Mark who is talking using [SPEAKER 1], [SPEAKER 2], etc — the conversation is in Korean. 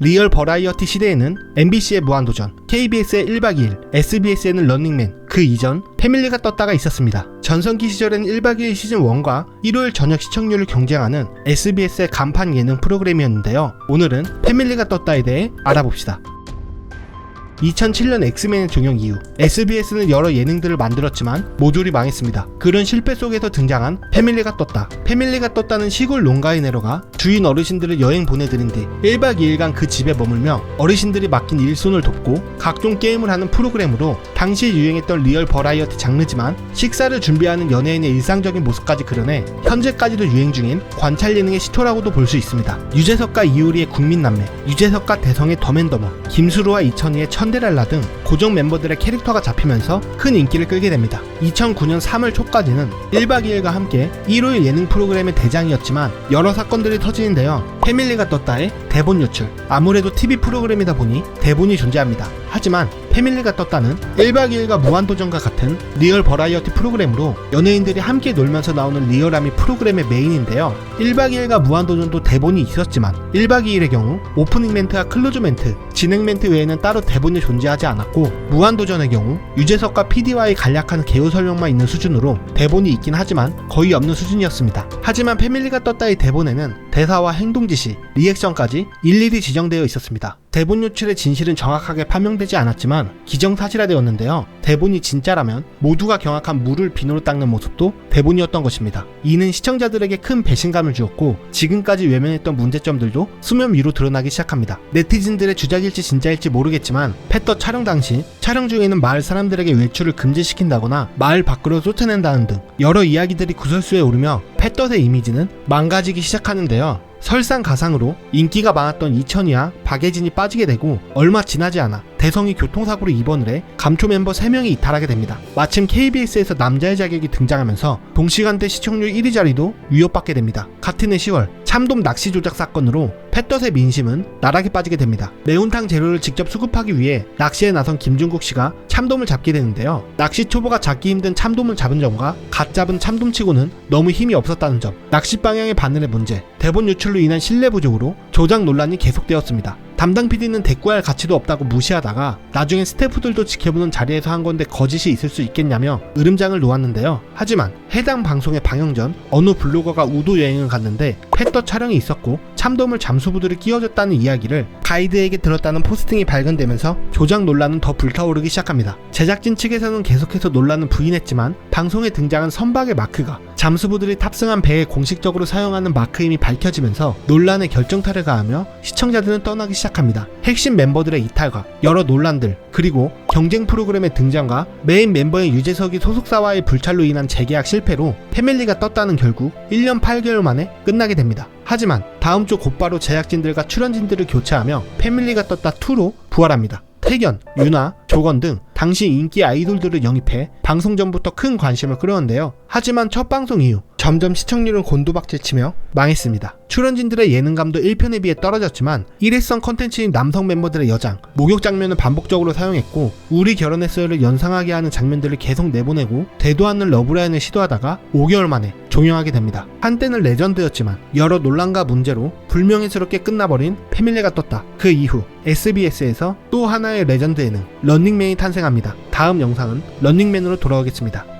[SPEAKER 1] 리얼 버라이어티 시대에는 MBC의 무한도전, KBS의 1박 2일, SBS에는 런닝맨, 그 이전 패밀리가 떴다가 있었습니다. 전성기 시절에는 1박 2일 시즌1과 일요일 저녁 시청률을 경쟁하는 SBS의 간판 예능 프로그램이었는데요. 오늘은 패밀리가 떴다에 대해 알아봅시다. 2007년 엑스맨의 종영 이후 SBS는 여러 예능들을 만들었지만 모조리 망했습니다. 그런 실패 속에서 등장한 패밀리가 떴다. 패밀리가 떴다는 시골 농가의 내로가 주인 어르신들을 여행 보내드린 뒤 1박 2일간 그 집에 머물며 어르신들이 맡긴 일손을 돕고 각종 게임을 하는 프로그램으로 당시 유행했던 리얼 버라이어티 장르지만 식사를 준비하는 연예인의 일상적인 모습까지 그려내 현재까지도 유행 중인 관찰 예능의 시초라고도 볼 수 있습니다. 유재석과 이효리의 국민남매, 유재석과 대성의 더맨더머, 김수로와 이천희의 천데랄라 등 고정 멤버들의 캐릭터가 잡히면서 큰 인기를 끌게 됩니다. 2009년 3월 초까지는 1박 2일과 함께 일요일 예능 프로그램의 대장이었지만 여러 사건들이 터지는데요. 패밀리가 떴다의 대본 유출. 아무래도 TV 프로그램이다 보니 대본이 존재합니다. 하지만 패밀리가 떴다는 1박 2일과 무한도전과 같은 리얼 버라이어티 프로그램으로 연예인들이 함께 놀면서 나오는 리얼함이 프로그램의 메인인데요. 1박 2일과 무한도전도 대본이 있었지만 1박 2일의 경우 오프닝 멘트와 클로즈 멘트, 진행 멘트 외에는 따로 대본이 존재하지 않았고, 무한도전의 경우 유재석과 PD와의 간략한 개요 설명만 있는 수준으로 대본이 있긴 하지만 거의 없는 수준이었습니다. 하지만 패밀리가 떴다의 대본에는 대사와 행동 지시, 리액션까지 일일이 지정되어 있었습니다. 대본 유출의 진실은 정확하게 판명되지 않았지만 기정사실화되었는데요. 대본이 진짜라면 모두가 경악한 물을 비누로 닦는 모습도 대본이었던 것입니다. 이는 시청자들에게 큰 배신감을 주었고 지금까지 외면했던 문제점들도 수면 위로 드러나기 시작합니다. 네티즌들의 주작일지 진짜일지 모르겠지만 패떠 촬영 당시 촬영 중에는 마을 사람들에게 외출을 금지시킨다거나 마을 밖으로 쫓아낸다는 등 여러 이야기들이 구설수에 오르며 패떠의 이미지는 망가지기 시작하는데요. 설상가상으로 인기가 많았던 이천희와 박예진이 빠지게 되고 얼마 지나지 않아 대성이 교통사고로 입원을 해 감초 멤버 3명이 이탈하게 됩니다. 마침 KBS에서 남자의 자격이 등장하면서 동시간대 시청률 1위 자리도 위협받게 됩니다. 같은 해 10월 참돔 낚시 조작 사건으로 패럿의 민심은 나락에 빠지게 됩니다. 매운탕 재료를 직접 수급하기 위해 낚시에 나선 김중국 씨가 참돔을 잡게 되는데요. 낚시 초보가 잡기 힘든 참돔을 잡은 점과 갓 잡은 참돔치고는 너무 힘이 없었다는 점, 낚시 방향의 바늘의 문제, 대본 유출로 인한 신뢰 부족으로 조작 논란이 계속되었습니다. 담당 PD는 대꾸할 가치도 없다고 무시하다가 나중에 스태프들도 지켜보는 자리에서 한 건데 거짓이 있을 수 있겠냐며 으름장을 놓았는데요. 하지만 해당 방송의 방영 전 어느 블로거가 우도 여행을 갔는데 패떠 촬영이 있었고 참돔을 잠수부들이 끼워줬다는 이야기를 가이드에게 들었다는 포스팅이 발견되면서 조작 논란은 더 불타오르기 시작합니다. 제작진 측에서는 계속해서 논란을 부인했지만 방송에 등장한 선박의 마크가 잠수부들이 탑승한 배에 공식적으로 사용하는 마크임이 밝혀지면서 논란에 결정타를 가하며 시청자들은 떠나기 시작합니다. 핵심 멤버들의 이탈과 여러 논란들, 그리고 경쟁 프로그램의 등장과 메인 멤버의 유재석이 소속사와의 불찰로 인한 재계약 실패로 패밀리가 떴다는 결국 1년 8개월 만에 끝나게 됩니다. 하지만 다음 주 곧바로 제작진들과 출연진들을 교체하며 패밀리가 떴다 2로 부활합니다. 태견, 유나, 조건 등 당시 인기 아이돌들을 영입해 방송 전부터 큰 관심을 끌었는데요. 하지만 첫 방송 이후 점점 시청률은 곤두박질치며 망했습니다. 출연진들의 예능감도 1편에 비해 떨어졌지만 일회성 컨텐츠인 남성 멤버들의 여장, 목욕 장면을 반복적으로 사용했고 우리 결혼했어요를 연상하게 하는 장면들을 계속 내보내고 되도 않는 러브라인을 시도하다가 5개월 만에 종영하게 됩니다. 한때는 레전드였지만 여러 논란과 문제로 불명예스럽게 끝나버린 패밀리가 떴다. 그 이후 SBS에서 또 하나의 레전드 예능 런닝맨이 탄생합니다. 다음 영상은 런닝맨으로 돌아오겠습니다.